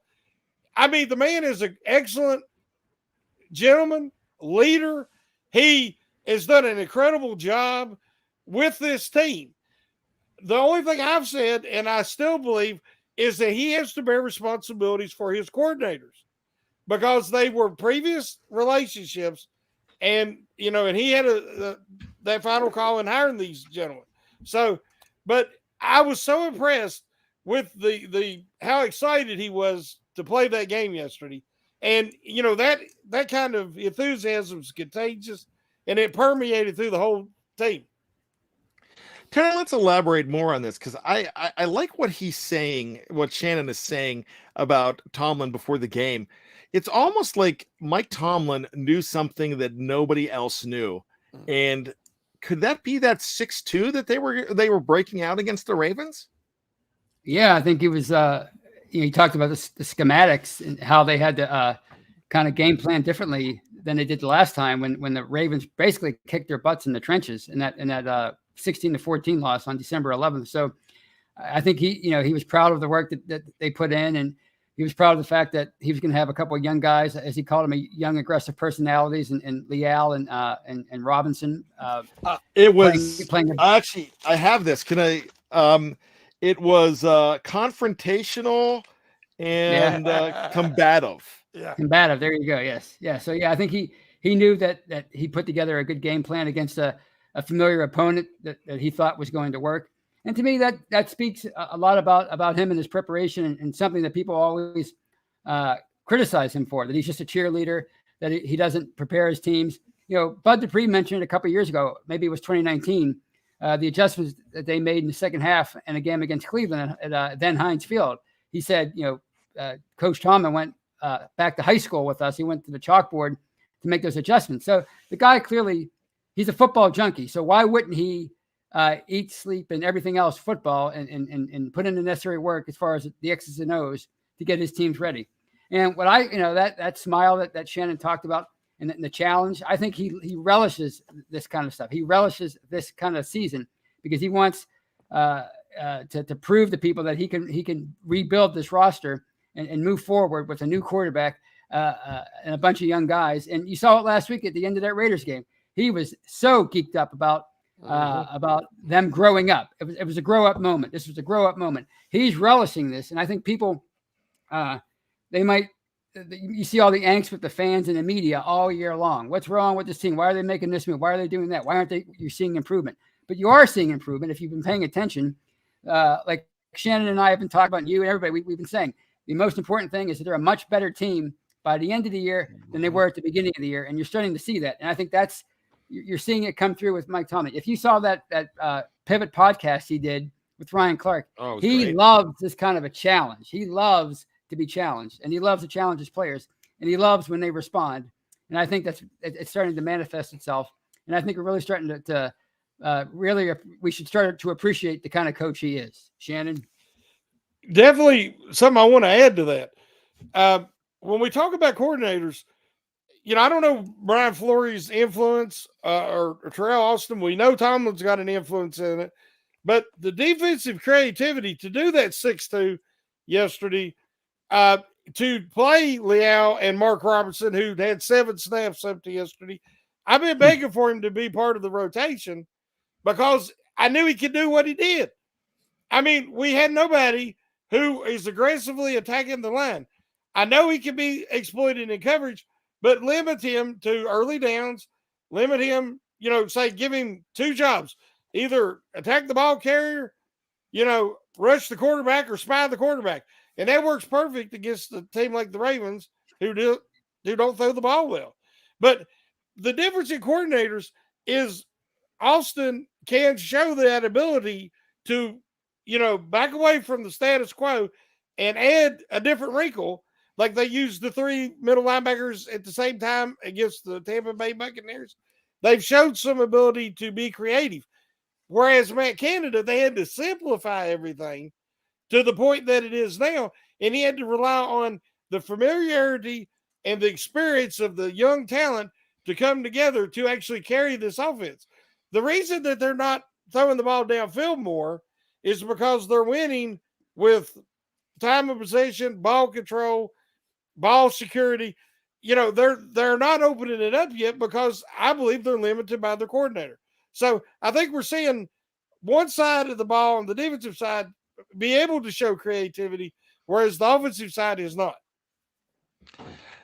Speaker 2: I mean, the man is an excellent gentleman, leader. He has done an incredible job with this team. The only thing I've said, and I still believe, is that he has to bear responsibilities for his coordinators because they were previous relationships, and and he had that final call in hiring these gentlemen. So, but I was so impressed with the how excited he was to play that game yesterday, and that kind of enthusiasm is contagious, and it permeated through the whole team.
Speaker 1: Tanner, let's elaborate more on this because I like what he's saying, what Shannon is saying about Tomlin before the game. It's almost like Mike Tomlin knew something that nobody else knew. And could that be that 6-2 that they were breaking out against the Ravens?
Speaker 3: Yeah, I think he was he talked about the schematics and how they had to kind of game plan differently than they did the last time when the Ravens basically kicked their butts in the trenches in that 16-14 loss on December 11th. So I think he was proud of the work that they put in, and he was proud of the fact that he was going to have a couple of young guys, as he called them, young aggressive personalities, and Leal and Robinson.
Speaker 1: It was
Speaker 3: playing
Speaker 1: actually. I have this. Can I? It was confrontational and combative.
Speaker 2: Yeah,
Speaker 3: combative. There you go. Yes, yeah. So yeah, I think he knew that he put together a good game plan against a familiar opponent that he thought was going to work. And to me, that speaks a lot about him and his preparation, and something that people always criticize him for, that he's just a cheerleader, that he doesn't prepare his teams. Bud Dupree mentioned a couple of years ago, maybe it was 2019, the adjustments that they made in the second half and a game against Cleveland at then Heinz Field. He said, Coach Tomlin went back to high school with us. He went to the chalkboard to make those adjustments. So the guy clearly, he's a football junkie. So why wouldn't he eat, sleep, and everything else football and put in the necessary work as far as the X's and O's to get his teams ready? And what that smile that Shannon talked about and the challenge, I think he relishes this kind of stuff. He relishes this kind of season because he wants to prove to people that he can rebuild this roster and move forward with a new quarterback and a bunch of young guys. And you saw it last week at the end of that Raiders game. He was so geeked up about them growing up. It was a grow up moment. This was a grow up moment. He's relishing this, and I think people you see all the angst with the fans and the media all year long. What's wrong with this team? Why are they making this move? Why are they doing that? Why aren't you're seeing improvement? But you are seeing improvement if you've been paying attention. Like Shannon and I have been talking about, and you and everybody, we've been saying the most important thing is that they're a much better team by the end of the year than they were at the beginning of the year, and you're starting to see that. And I think you're seeing it come through with Mike Tomlin. If you saw that Pivot podcast he did with Ryan Clark, he loves this kind of a challenge. He loves to be challenged, and he loves to challenge his players, and he loves when they respond. And I think it's starting to manifest itself. And I think we're really starting to we should start to appreciate the kind of coach he is. Shannon?
Speaker 2: Definitely something I want to add to that. When we talk about coordinators, I don't know Brian Flores' influence or Terrell Austin. We know Tomlin's got an influence in it, but the defensive creativity to do that 6-2 yesterday, to play Leal and Mark Robertson, who had 7 snaps up to yesterday, I've been begging for him to be part of the rotation because I knew he could do what he did. I mean, we had nobody who is aggressively attacking the line. I know he can be exploited in coverage, but limit him to early downs, limit him, say give him 2 jobs, either attack the ball carrier, rush the quarterback or spy the quarterback. And that works perfect against a team like the Ravens who don't throw the ball well. But the difference in coordinators is Austin can show that ability to, back away from the status quo and add a different wrinkle. Like they used the 3 middle linebackers at the same time against the Tampa Bay Buccaneers. They've showed some ability to be creative. Whereas Matt Canada, they had to simplify everything to the point that it is now. And he had to rely on the familiarity and the experience of the young talent to come together to actually carry this offense. The reason that they're not throwing the ball downfield more is because they're winning with time of possession, ball control, ball security. They're not opening it up yet because I believe they're limited by their coordinator. So I think we're seeing one side of the ball on the defensive side be able to show creativity, whereas the offensive side is not.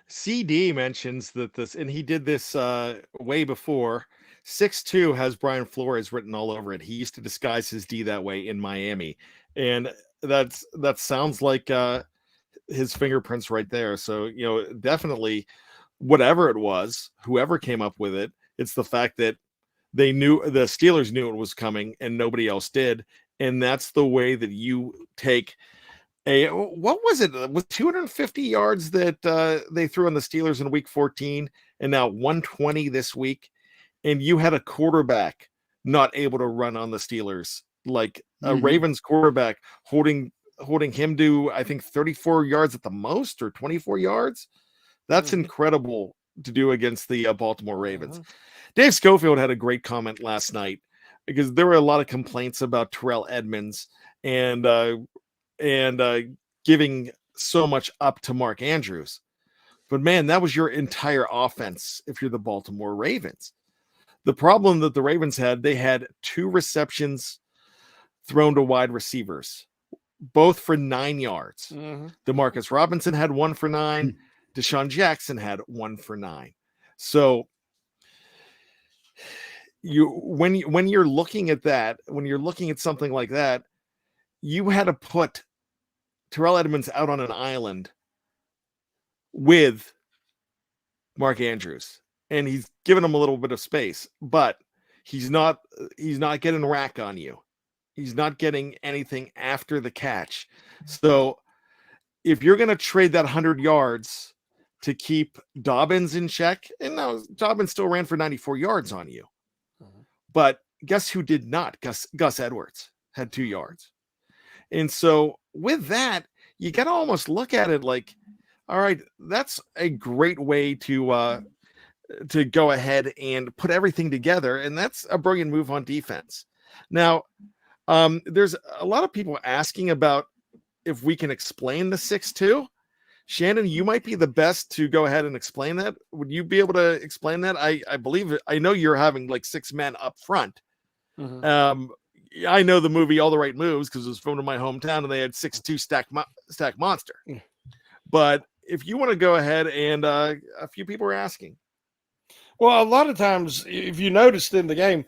Speaker 1: CD mentions that this, and he did this way before. 6'2" has Brian Flores written all over it. He used to disguise his D that way in Miami, and that sounds like his fingerprints right there. So definitely, whatever it was, whoever came up with it, it's the fact that the Steelers knew it was coming and nobody else did, and that's the way that you take. What was it? It was 250 yards that they threw on the Steelers in week 14, and now 120 this week. And you had a quarterback not able to run on the Steelers, like a Ravens quarterback holding him to, I think, 34 yards at the most, or 24 yards. That's incredible to do against the Baltimore Ravens. Dave Schofield had a great comment last night because there were a lot of complaints about Terrell Edmunds and giving so much up to Mark Andrews. But man, that was your entire offense if you're the Baltimore Ravens. The problem that the Ravens had, they had 2 receptions thrown to wide receivers, both for 9 yards. DeMarcus Robinson had 1 for 9. Deshaun Jackson had 1 for 9. So when you're looking at that, when you're looking at something like that, you had to put Terrell Edmunds out on an island with Mark Andrews, and he's given him a little bit of space, but he's not getting rack on you. He's not getting anything after the catch. So if you're going to trade that 100 yards to keep Dobbins in check, and now Dobbins still ran for 94 yards on you, but guess who did not? Gus Edwards had 2 yards. And so with that, you got to almost look at it like, all right, that's a great way to go ahead and put everything together. And that's a brilliant move on defense. Now, there's a lot of people asking about if we can explain the 6'2". Shannon, you might be the best to go ahead and explain that. Would you be able to explain that? I believe it. I know you're having like 6 men up front. I know the movie All the Right Moves because it was filmed in my hometown and they had 6'2" stack monster. But if you want to go ahead, and a few people are asking.
Speaker 2: Well, a lot of times, if you noticed in the game,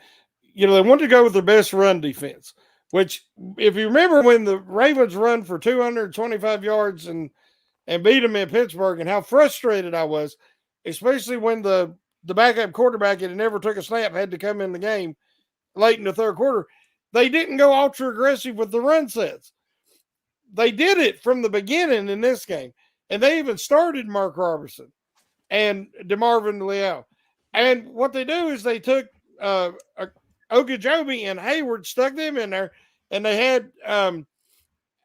Speaker 2: they want to go with their best run defense, which, if you remember when the Ravens run for 225 yards and beat them in Pittsburgh, and how frustrated I was, especially when the backup quarterback that never took a snap had to come in the game late in the third quarter, they didn't go ultra aggressive with the run sets. They did it from the beginning in this game, and they even started Mark Robertson and DeMarvin Leal. And what they do is they took Ogunjobi and Hayward, stuck them in there, and they had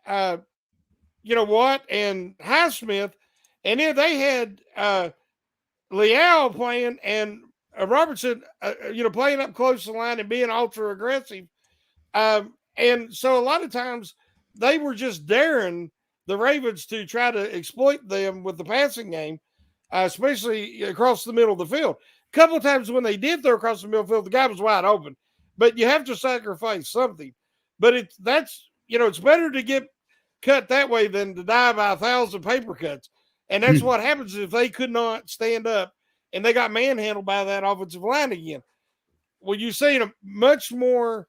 Speaker 2: Watt and Highsmith, and then they had Leal playing and Robertson, playing up close to the line and being ultra aggressive. And so a lot of times they were just daring the Ravens to try to exploit them with the passing game, especially across the middle of the field. A couple of times when they did throw across the middle of the field, the guy was wide open. But you have to sacrifice something. But it's better to get cut that way than to die by 1,000 paper cuts. And that's what happens if they could not stand up and they got manhandled by that offensive line again. Well, you see a much more.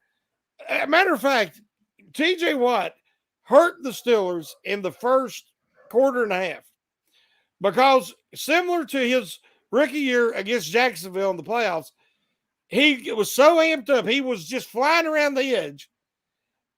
Speaker 2: Matter of fact, T.J. Watt hurt the Steelers in the first quarter and a half because, similar to his rookie year against Jacksonville in the playoffs, he was so amped up. He was just flying around the edge.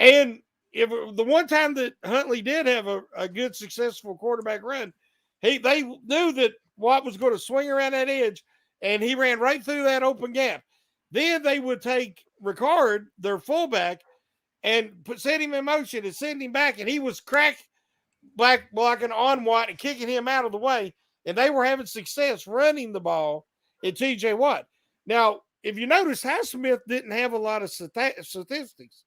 Speaker 2: And if the one time that Huntley did have a good, successful quarterback run, they knew that Watt was going to swing around that edge, and he ran right through that open gap. Then they would take Ricard, their fullback, and set him in motion and send him back, and he was blocking on Watt and kicking him out of the way, and they were having success running the ball at T.J. Watt. Now, if you notice, Highsmith didn't have a lot of statistics,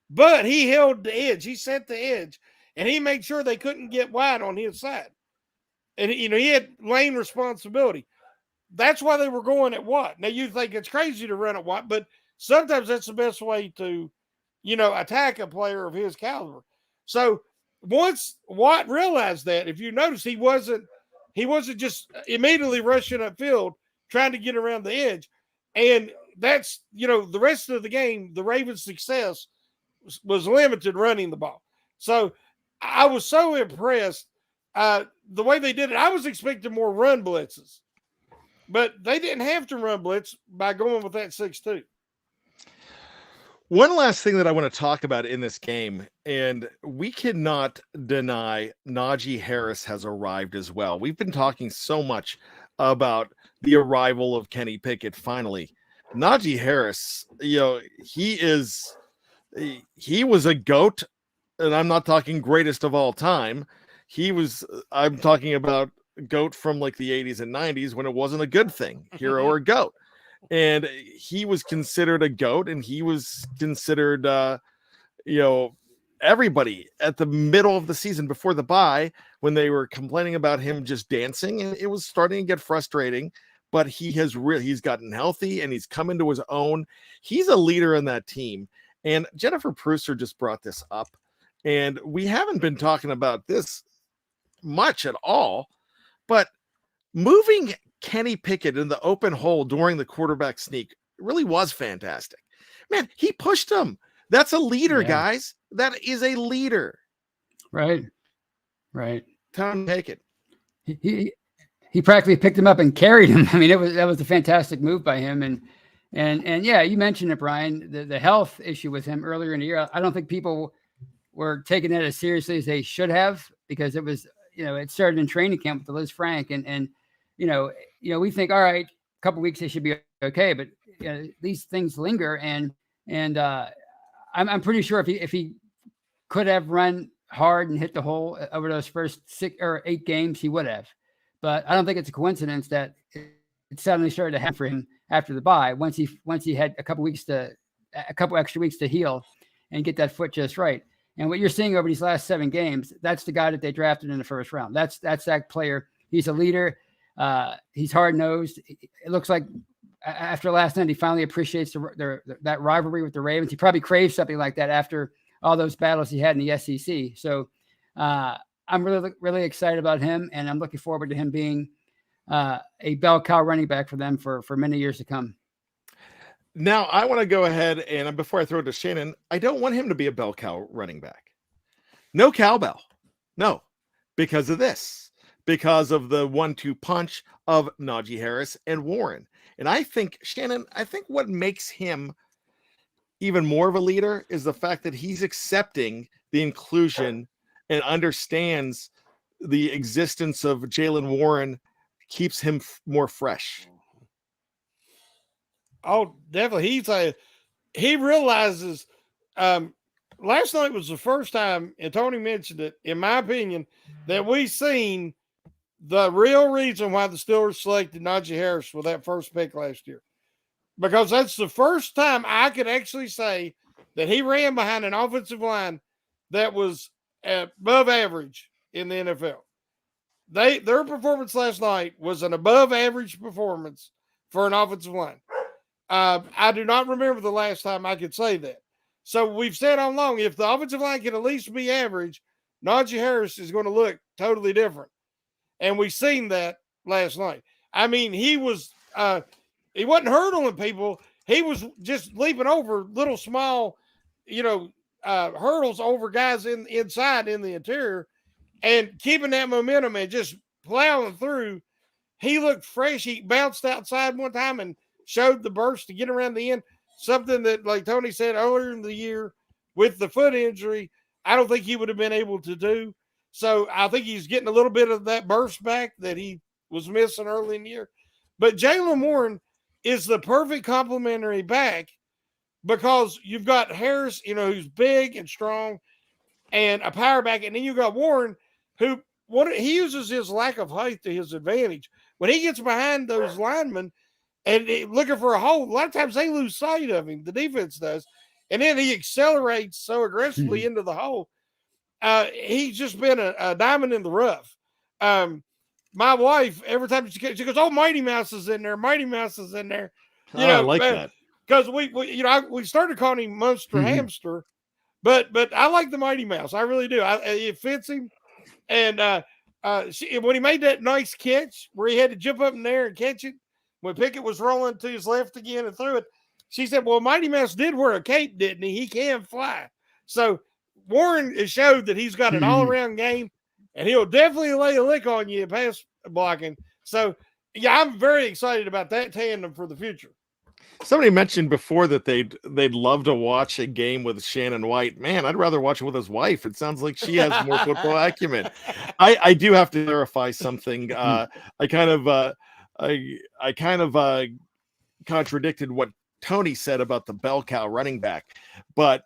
Speaker 2: but he held the edge. He set the edge, and he made sure they couldn't get wide on his side. and he had lane responsibility. That's why they were going at Watt. Now you think it's crazy to run at Watt, but sometimes that's the best way to, attack a player of his caliber. So once Watt realized that, if you notice, he wasn't just immediately rushing upfield trying to get around the edge. And that's, the rest of the game, the Ravens' success was limited running the ball. So I was so impressed the way they did it. I was expecting more run blitzes, but they didn't have to run blitz by going with that 6-2.
Speaker 1: One last thing that I want to talk about in this game, and we cannot deny Najee Harris has arrived as well. We've been talking so much about the arrival of Kenny Pickett. Finally, Najee Harris, he was a GOAT, and I'm not talking greatest of all time. I'm talking about GOAT from like the 80s and 90s when it wasn't a good thing, hero or GOAT. And he was considered a GOAT, and he was considered, everybody at the middle of the season before the bye when they were complaining about him just dancing. And it was starting to get frustrating, but he's gotten healthy and he's come into his own. He's a leader in that team. And Jennifer Prusser just brought this up, and we haven't been talking about this much at all, but moving Kenny Pickett in the open hole during the quarterback sneak really was fantastic. Man, he pushed him. That's a leader, guys. That is a leader.
Speaker 3: Right.
Speaker 1: Tom Pickett.
Speaker 3: He practically picked him up and carried him. I mean, that was a fantastic move by him. And yeah, you mentioned it, Brian, the health issue with him earlier in the year. I don't think people were taking that as seriously as they should have, because it was, it started in training camp with the Liz Frank, and we think, all right, a couple of weeks they should be okay, but these things linger, and I'm pretty sure if he could have run hard and hit the hole over those first 6 or 8 games, he would have. But I don't think it's a coincidence that it suddenly started to happen for him after the bye. Once he had a couple extra weeks to heal and get that foot just right. And what you're seeing over these last 7 games, that's the guy that they drafted in the first round. That's that player. He's a leader. He's hard-nosed. It looks like after last night, he finally appreciates that rivalry with the Ravens. He probably craves something like that after all those battles he had in the SEC. So I'm really, really excited about him, and I'm looking forward to him being a bell cow running back for them for many years to come.
Speaker 1: Now, I want to go ahead, and before I throw it to Shannon, I don't want him to be a bell cow running back. No cowbell. No, because of this. Because of the 1-2 punch of Najee Harris and Warren. And I think, Shannon, what makes him even more of a leader is the fact that he's accepting the inclusion and understands the existence of Jaylen Warren keeps him more fresh.
Speaker 2: Oh, definitely. He realizes last night was the first time, and Tony mentioned it, in my opinion, that we've seen the real reason why the Steelers selected Najee Harris with that first pick last year. Because that's the first time I could actually say that he ran behind an offensive line that was above average in the NFL. Their performance last night was an above average performance for an offensive line. I do not remember the last time I could say that. So we've said all along, if the offensive line can at least be average, Najee Harris is going to look totally different. And we've seen that last night. I mean, he wasn't hurdling people. He was just leaping over little small, hurdles over guys inside in the interior and keeping that momentum and just plowing through. He looked fresh. He bounced outside one time and showed the burst to get around the end. Something that, like Tony said earlier in the year, with the foot injury, I don't think he would have been able to do. So I think he's getting a little bit of that burst back that he was missing early in the year. But Jaylen Warren is the perfect complementary back because you've got Harris, who's big and strong and a power back. And then you've got Warren, who he uses his lack of height to his advantage. When he gets behind those linemen and looking for a hole, a lot of times they lose sight of him. The defense does. And then he accelerates so aggressively into the hole. He's just been a diamond in the rough. my wife, every time she goes, "Oh, Mighty Mouse is in there. Mighty Mouse is in there."
Speaker 1: I like that.
Speaker 2: Because we started calling him Monster Hamster, but I like the Mighty Mouse. I really do. It fits him. And when he made that nice catch where he had to jump up in there and catch it, when Pickett was rolling to his left again and threw it, she said, "Well, Mighty Mouse did wear a cape, didn't he? He can fly." So Warren has showed that he's got an all-around game, and he'll definitely lay a lick on you pass blocking. So, yeah, I'm very excited about that tandem for the future.
Speaker 1: Somebody mentioned before that they'd love to watch a game with Shannon White. Man, I'd rather watch it with his wife. It sounds like she has more football acumen. I do have to clarify something. I kind of contradicted what Tony said about the bell cow running back, but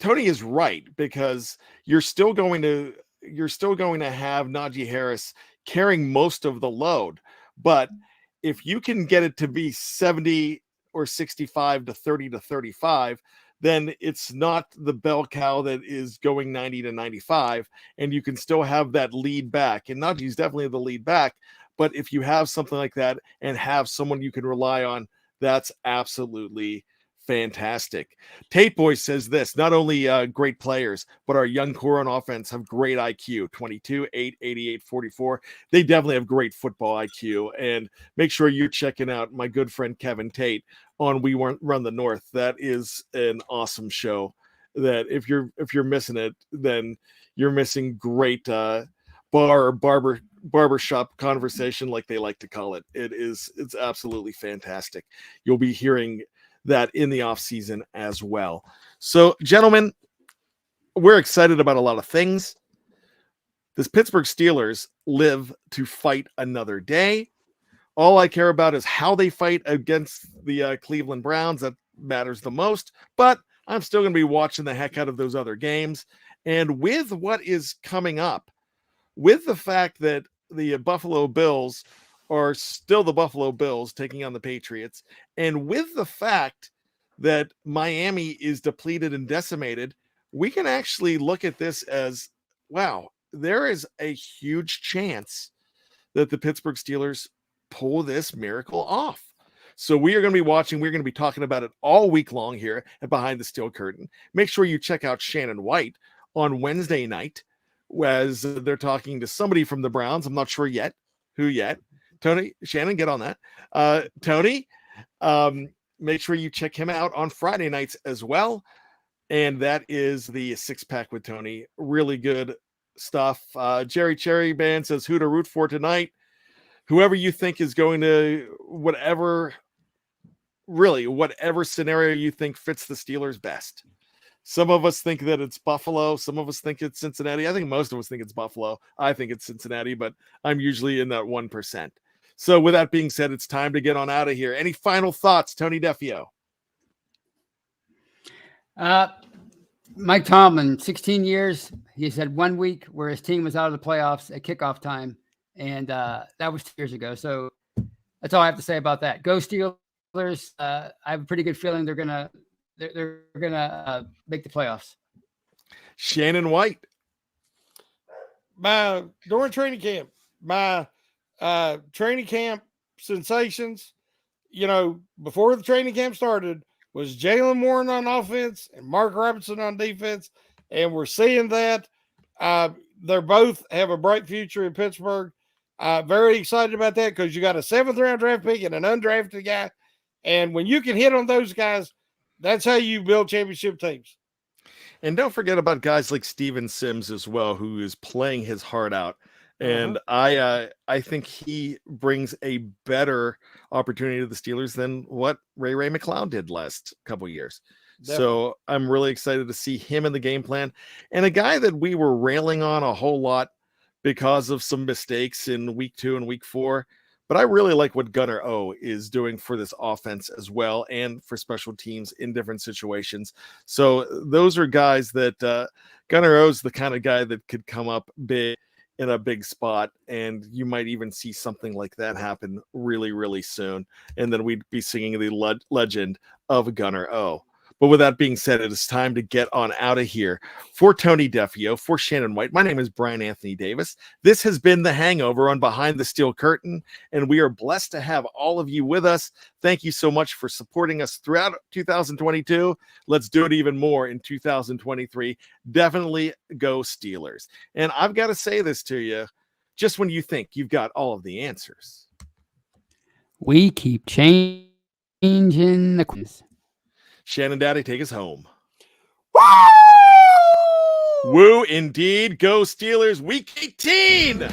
Speaker 1: Tony is right, because you're still going to have Najee Harris carrying most of the load, but if you can get it to be 70 or 65 to 30 to 35, then it's not the bell cow that is going 90 to 95, and you can still have that lead back. And Najee's definitely the lead back, but if you have something like that and have someone you can rely on, that's absolutely fantastic. Tate Boy says this: not only great players, but our young core on offense have great IQ. 22, 8, 88, 44. They definitely have great football IQ. And make sure you're checking out my good friend Kevin Tate on We Run the North. That is an awesome show. That if you're missing it, then you're missing great barbershop conversation, like they like to call it. It's absolutely fantastic. You'll be hearing that in the off season as well. So, gentlemen, we're excited about a lot of things. This Pittsburgh Steelers live to fight another day. All I care about is how they fight against the Cleveland Browns. That matters the most, but I'm still going to be watching the heck out of those other games. And with what is coming up, with the fact that the Buffalo Bills are still the Buffalo Bills taking on the Patriots, and with the fact that Miami is depleted and decimated, we can actually look at this as, wow, there is a huge chance that the Pittsburgh Steelers pull this miracle off. So we are going to be watching. We're going to be talking about it all week long here at Behind the Steel Curtain. Make sure you check out Shannon White on Wednesday night, as they're talking to somebody from the Browns. I'm not sure yet who yet. Tony, Shannon, get on that. Tony, make sure you check him out on Friday nights as well. And that is the Six Pack with Tony. Really good stuff. Jerry Cherry Band says, who to root for tonight? Whoever you think is going to whatever scenario you think fits the Steelers best. Some of us think that it's Buffalo. Some of us think it's Cincinnati. I think most of us think it's Buffalo. I think it's Cincinnati, but I'm usually in that 1%. So with that being said, it's time to get on out of here. Any final thoughts, Tony Defeo?
Speaker 3: Mike Tomlin, 16 years. He's had 1 week where his team was out of the playoffs at kickoff time, and that was 2 years ago. So that's all I have to say about that. Go Steelers. I have a pretty good feeling they're gonna make the playoffs.
Speaker 2: Shannon White. During training camp, training camp sensations, before the training camp started, was Jaylen Warren on offense and Mark Robinson on defense. And we're seeing that. They both have a bright future in Pittsburgh. Very excited about that, because you got a 7th round draft pick and an undrafted guy. And when you can hit on those guys, that's how you build championship teams.
Speaker 1: And don't forget about guys like Steven Sims as well, who is playing his heart out. And I think he brings a better opportunity to the Steelers than what Ray McCloud did last couple of years. Definitely. So I'm really excited to see him in the game plan. And a guy that we were railing on a whole lot because of some mistakes in week 2 and week 4. But I really like what Gunnar O is doing for this offense as well, and for special teams in different situations. So those are guys that Gunnar O is the kind of guy that could come up big in a big spot, and you might even see something like that happen really, really soon. And then we'd be singing the legend of Gunnar O. But with that being said, it is time to get on out of here. For Tony Defeo, for Shannon White, my name is Bryan Anthony Davis. This has been The Hangover on Behind the Steel Curtain, and we are blessed to have all of you with us. Thank you so much for supporting us throughout 2022. Let's do it even more in 2023. Definitely go Steelers. And I've got to say this to you, just when you think you've got all of the answers,
Speaker 3: we keep changing the quiz.
Speaker 1: Shannon Daddy, take us home.
Speaker 2: Woo!
Speaker 1: Woo indeed. Go Steelers. Week 18.